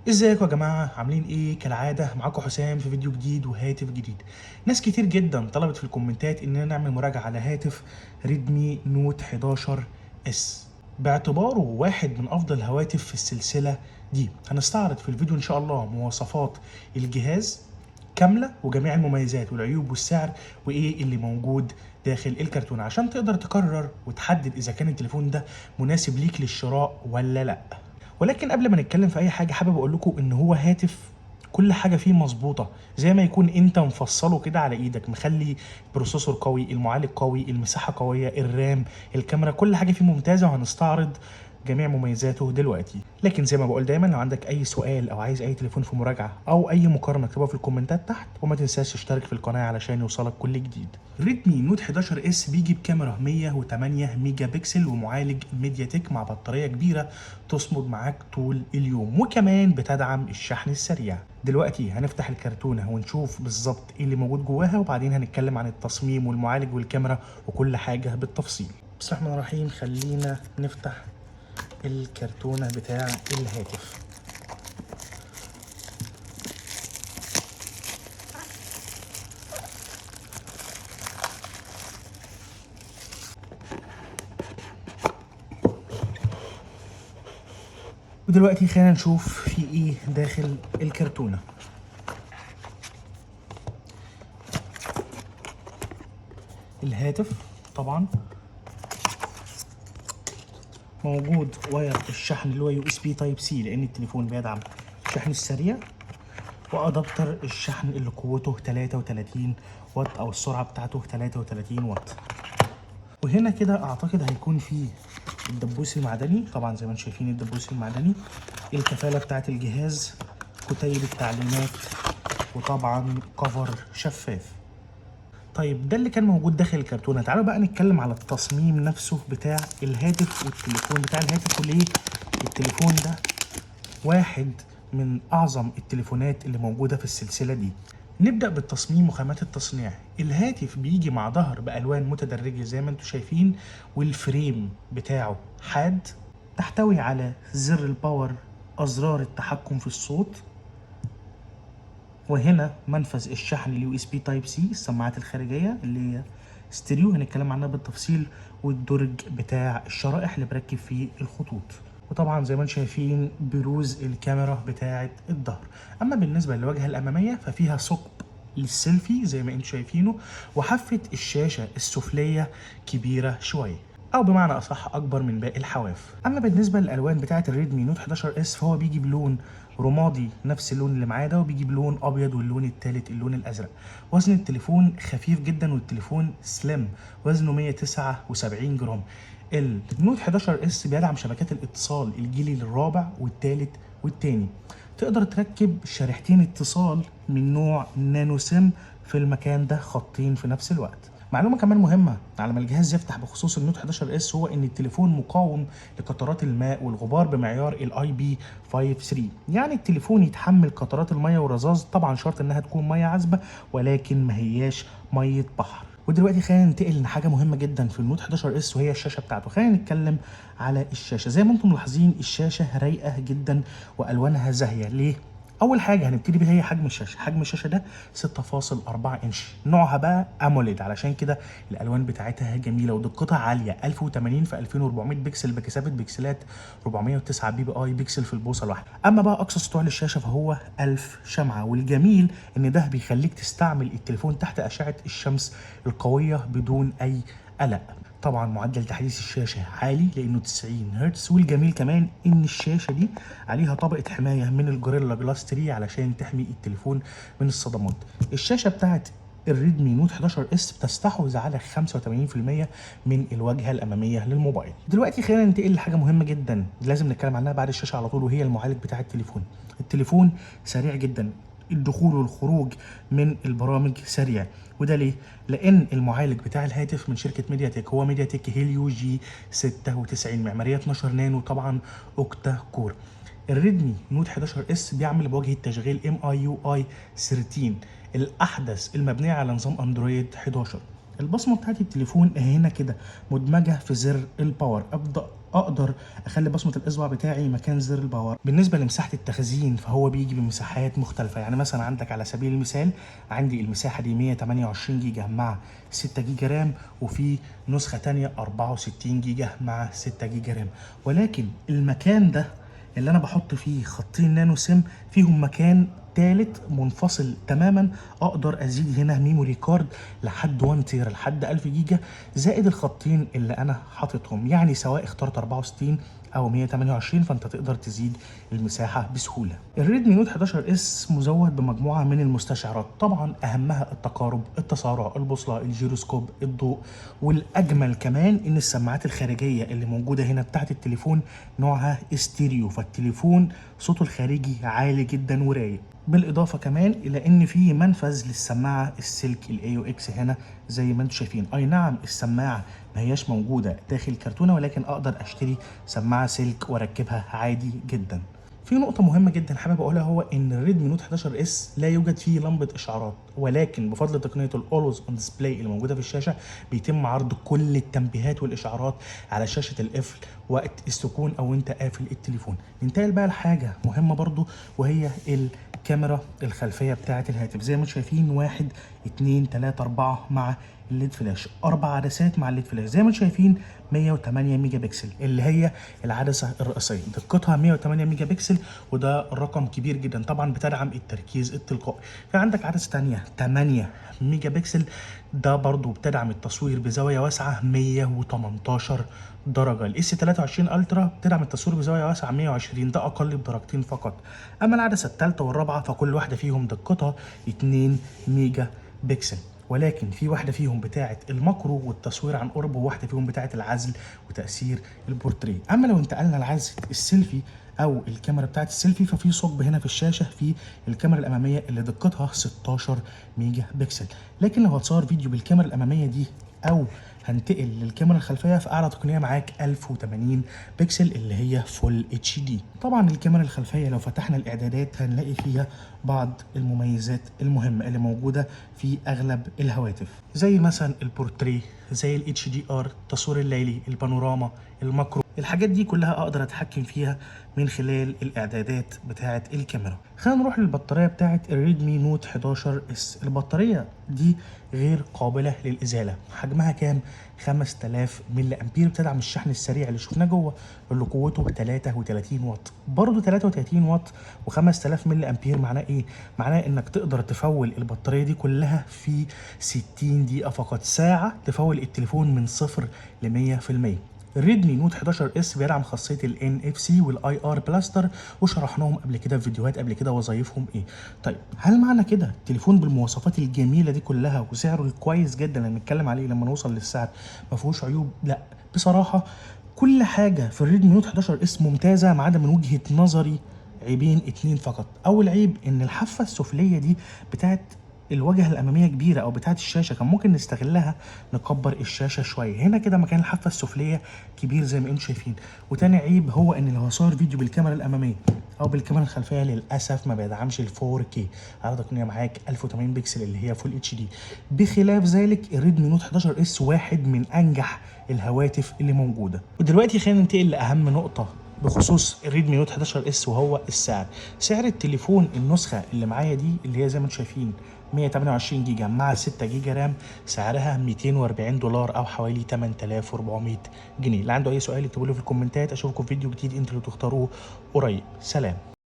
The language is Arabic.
ازيكم يا جماعة عاملين ايه؟ كالعادة معاكم حسام في فيديو جديد وهاتف جديد. ناس كتير جدا طلبت في الكومنتات اننا نعمل مراجعة على هاتف ريدمي نوت 11 اس باعتباره واحد من افضل الهواتف في السلسلة دي. هنستعرض في الفيديو ان شاء الله مواصفات الجهاز كاملة وجميع المميزات والعيوب والسعر وايه اللي موجود داخل الكرتون عشان تقدر تقرر وتحدد اذا كان التليفون ده مناسب ليك للشراء ولا لا. ولكن قبل ما نتكلم في اي حاجه حابب اقول لكم ان هو هاتف كل حاجه فيه مظبوطه زي ما يكون انت مفصله كده على ايدك، مخلي بروسيسور قوي، المعالج قوي، المساحه قويه، الرام، الكاميرا، كل حاجه فيه ممتازه، وهنستعرض جميع مميزاته دلوقتي. لكن زي ما بقول دايما لو عندك اي سؤال او عايز اي تليفون في مراجعه او اي مقارنه اكتبها في الكومنتات تحت، وما تنساش تشترك في القناه علشان يوصلك كل جديد. ريدمي نوت 11 اس بيجي بكاميرا 108 ميجا بكسل ومعالج ميديا تك مع بطاريه كبيره تصمد معاك طول اليوم، وكمان بتدعم الشحن السريع. دلوقتي هنفتح الكرتونه ونشوف بالظبط ايه اللي موجود جواها، وبعدين هنتكلم عن التصميم والمعالج والكاميرا وكل حاجه بالتفصيل. بسم الله الرحمن الرحيم، خلينا نفتح الكرتونة بتاع الهاتف. ودلوقتي خلينا نشوف في ايه داخل الكرتونة. الهاتف طبعا موجود واير الشحن اللي هو يو اس بي تايب سي لان التليفون بيدعم الشحن السريع، وادابتر الشحن اللي قوته 33 واط او السرعه بتاعته 33 واط. وهنا كده اعتقد هيكون فيه الدبوس المعدني، طبعا زي ما انتم شايفين الدبوس المعدني، الكفاله بتاعت الجهاز، كتيب التعليمات، وطبعا كفر شفاف. طيب ده اللي كان موجود داخل الكرتونه. تعالوا بقى نتكلم على التصميم نفسه بتاع الهاتف والتليفون بتاع الهاتف، وليه التليفون ده واحد من اعظم التليفونات اللي موجوده في السلسله دي. نبدا بالتصميم وخامات التصنيع. الهاتف بيجي مع ظهر بالوان متدرجه زي ما انتم شايفين، والفريم بتاعه حاد، تحتوي على زر الباور، ازرار التحكم في الصوت، وهنا منفذ الشحن اليو اس بي تايب سي، السماعات الخارجيه اللي هي ستيريو هنتكلم عنها بالتفصيل، والدرج بتاع الشرائح اللي بركب فيه الخطوط، وطبعا زي ما انتم شايفين بروز الكاميرا بتاعه الظهر. اما بالنسبه للواجهه الاماميه ففيها ثقب للسيلفي زي ما انتم شايفينه، وحافه الشاشه السفليه كبيره شويه، او بمعنى اصح اكبر من باقي الحواف. اما بالنسبه للالوان بتاعه الريدمي نوت 11 اس فهو بيجي بلون رمادي نفس اللون اللي معاه ده، وبيجي بلون ابيض، واللون الثالث اللون الازرق. وزن التليفون خفيف جدا والتليفون سليم، وزنه 179 جرام. النوت 11 اس بيدعم شبكات الاتصال الجيل الرابع والثالث والثاني. تقدر تركب شريحتين اتصال من نوع نانو سيم في المكان ده، خطين في نفس الوقت. معلومه كمان مهمه على ما الجهاز يفتح بخصوص النوت 11 اس هو ان التليفون مقاوم لقطرات الماء والغبار بمعيار الاي بي 53، يعني التليفون يتحمل قطرات الميه والرذاذ، طبعا شرط انها تكون ميه عذبه ولكن ما هياش ميه بحر. ودلوقتي خلينا ننتقل لحاجه مهمه جدا في النوت 11 اس وهي الشاشه بتاعته. خلينا نتكلم على الشاشه. زي ما انتم ملاحظين الشاشه رايقه جدا والوانها زاهيه. ليه؟ اول حاجه هنبتدي بيها هي حجم الشاشه. حجم الشاشه ده 6.4 انش، نوعها بقى اموليد، علشان كده الالوان بتاعتها جميله ودقتها عاليه، 1080 في 2400 بكسل بكثافه بكسلات 409 بي بي اي بكسل في البوصه الواحده. اما بقى اقصى سطوع للشاشه فهو 1000 شمعه، والجميل ان ده بيخليك تستعمل التليفون تحت اشعه الشمس القويه بدون اي قلق. طبعا معدل تحديث الشاشه عالي لانه 90 هرتز، والجميل كمان ان الشاشه دي عليها طبقه حمايه من الجوريلا جلاس 3 علشان تحمي التليفون من الصدمات. الشاشه بتاعت الريدمي نوت 11 اس بتستحوذ على 85% من الواجهه الاماميه للموبايل. دلوقتي خلينا ننتقل لحاجه مهمه جدا لازم نتكلم عنها بعد الشاشه على طول، وهي المعالج بتاع التليفون. التليفون سريع جدا، الدخول والخروج من البرامج سريع. وده ليه؟ لان المعالج بتاع الهاتف من شركه ميديا تك هو ميديا تك هيليو جي 96 معماريه 12 نانو، طبعا اوكتا كور. الريدمي نوت 11 اس بيعمل بواجهه تشغيل ام اي يو اي 13 الاحدث المبنيه على نظام اندرويد 11. البصمه بتاعت التليفون هنا كده مدمجه في زر الباور. ابدا اقدر اخلي بصمه الاصبع بتاعي مكان زر الباور. بالنسبه لمساحه التخزين فهو بيجي بمساحات مختلفه، يعني مثلا عندك على سبيل المثال عندي المساحه دي 128 جيجا مع 6 جيجا رام، وفي نسخه تانية 64 جيجا مع 6 جيجا رام. ولكن المكان ده اللي انا بحط فيه خطين نانو سيم فيهم مكان تالت منفصل تماما، اقدر ازيد هنا ميموري كارد لحد 1 تيرا لحد 1000 جيجا زائد الخطين اللي انا حاططهم. يعني سواء اخترت 64 او 128 فانت تقدر تزيد المساحه بسهوله. الريدمي نوت 11 اس مزود بمجموعه من المستشعرات، طبعا اهمها التقارب، التسارع، البوصله، الجيروسكوب، الضوء، والاجمل كمان ان السماعات الخارجيه اللي موجوده هنا بتاعت التليفون نوعها استيريو، فالتليفون صوته الخارجي عالي جدا ورايق. بالاضافه كمان الى ان في منفذ للسماعه السلك الاي او اكس هنا زي ما انتم شايفين. اي نعم السماعه ما هياش موجوده داخل كرتونه، ولكن اقدر اشتري سماعه سلك واركبها عادي جدا. في نقطة مهمة جدا حابب اقولها، هو ان الريدمي نوت 11 اس لا يوجد فيه لمبة اشعارات، ولكن بفضل تقنية الاولويز اون ديسبلاي اللي موجودة في الشاشة بيتم عرض كل التنبيهات والاشعارات على شاشة القفل وقت السكون او انت قافل التليفون. ننتقل بقى لحاجة مهمة برضو، وهي الكاميرا الخلفية بتاعة الهاتف. زي ما انتم شايفين 1 2 3 4 مع الليد فلاش، 4 عدسات مع الليد فلاش. زي ما انتم شايفين 108 ميجا بكسل اللي هي العدسه الرئيسيه، دقتها 108 ميجا بكسل وده رقم كبير جدا، طبعا بتدعم التركيز التلقائي. في عندك عدسه ثانيه 8 ميجا بكسل، ده برضو بتدعم التصوير بزاويه واسعه 118 درجه. الاس 23 الترا بتدعم التصوير بزاويه واسعه 120، ده اقل بدرجتين فقط. اما العدسه الثالثه والرابعه فكل واحده فيهم دقتها 2 ميجا بكسل، ولكن في واحده فيهم بتاعه الماكرو والتصوير عن قرب، وواحده فيهم بتاعه العزل وتاثير البورتريه. اما لو انتقلنا لعدسه السيلفي او الكاميرا بتاعه السيلفي ففي ثقب هنا في الشاشه في الكاميرا الاماميه اللي دقتها 16 ميجا بكسل. لكن لو هتصور فيديو بالكاميرا الاماميه دي او هنتقل للكاميرا الخلفيه فاعلى تقنيه معاك 1080 بكسل اللي هي فول اتش دي. طبعا الكاميرا الخلفيه لو فتحنا الاعدادات هنلاقي فيها بعض المميزات المهمه اللي موجوده في اغلب الهواتف، زي مثلا البورتريه، زي الاتش دي ار، التصوير الليلي، البانوراما، الماكرو. الحاجات دي كلها اقدر اتحكم فيها من خلال الاعدادات بتاعه الكاميرا. خلينا نروح للبطاريه بتاعه الريدمي نوت 11 اس. البطاريه دي غير قابله للازاله، حجمها كام؟ 5000 ملي امبير، بتدعم الشحن السريع اللي شفناه جوه اللي قوته 33 واط. برضه 33 واط و5000 ملي امبير معناه ايه؟ معناه انك تقدر تفول البطاريه دي كلها في 60 دقيقه فقط، ساعه تفول التليفون من 0 ل 100%. الريدمي نوت 11 اس بيدعم خاصيه ال NFC والاي ار بلاستر، وشرحناهم قبل كده في فيديوهات قبل كده وظايفهم ايه. طيب هل معنى كده التليفون بالمواصفات الجميله دي كلها وسعره الكويس جدا اللي هنتكلم عليه لما نوصل للسعر ما فيهوش عيوب؟ لا بصراحه كل حاجه في الريدمي نوت 11 اس ممتازه، ما عدا من وجهه نظري عيبين 2 فقط. اول عيب ان الحافه السفليه دي بتاعت الواجهه الاماميه كبيره او بتاعه الشاشه، كان ممكن نستغلها نكبر الشاشه شويه. هنا كده مكان الحافه السفليه كبير زي ما انتم شايفين. وتاني عيب هو ان لو هصور فيديو بالكاميرا الاماميه او بالكاميرا الخلفيه للاسف ما بيدعمش ال 4K على تقنيه معاك 1080 بكسل اللي هي فول اتش دي. بخلاف ذلك الريدمي نوت 11 اس واحد من انجح الهواتف اللي موجوده. ودلوقتي خلينا ننتقل لاهم نقطه بخصوص الريدمي نوت 11 اس وهو السعر. سعر التليفون النسخه اللي معايا دي اللي هي زي ما انتم شايفين 128 جيجا مع 6 جيجا رام سعرها 240 دولار او حوالي 8400 جنيه. اللي عنده اي سؤال يكتبوا لي في الكومنتات. اشوفكم في فيديو جديد انتوا اللي تختاروه قريب. سلام.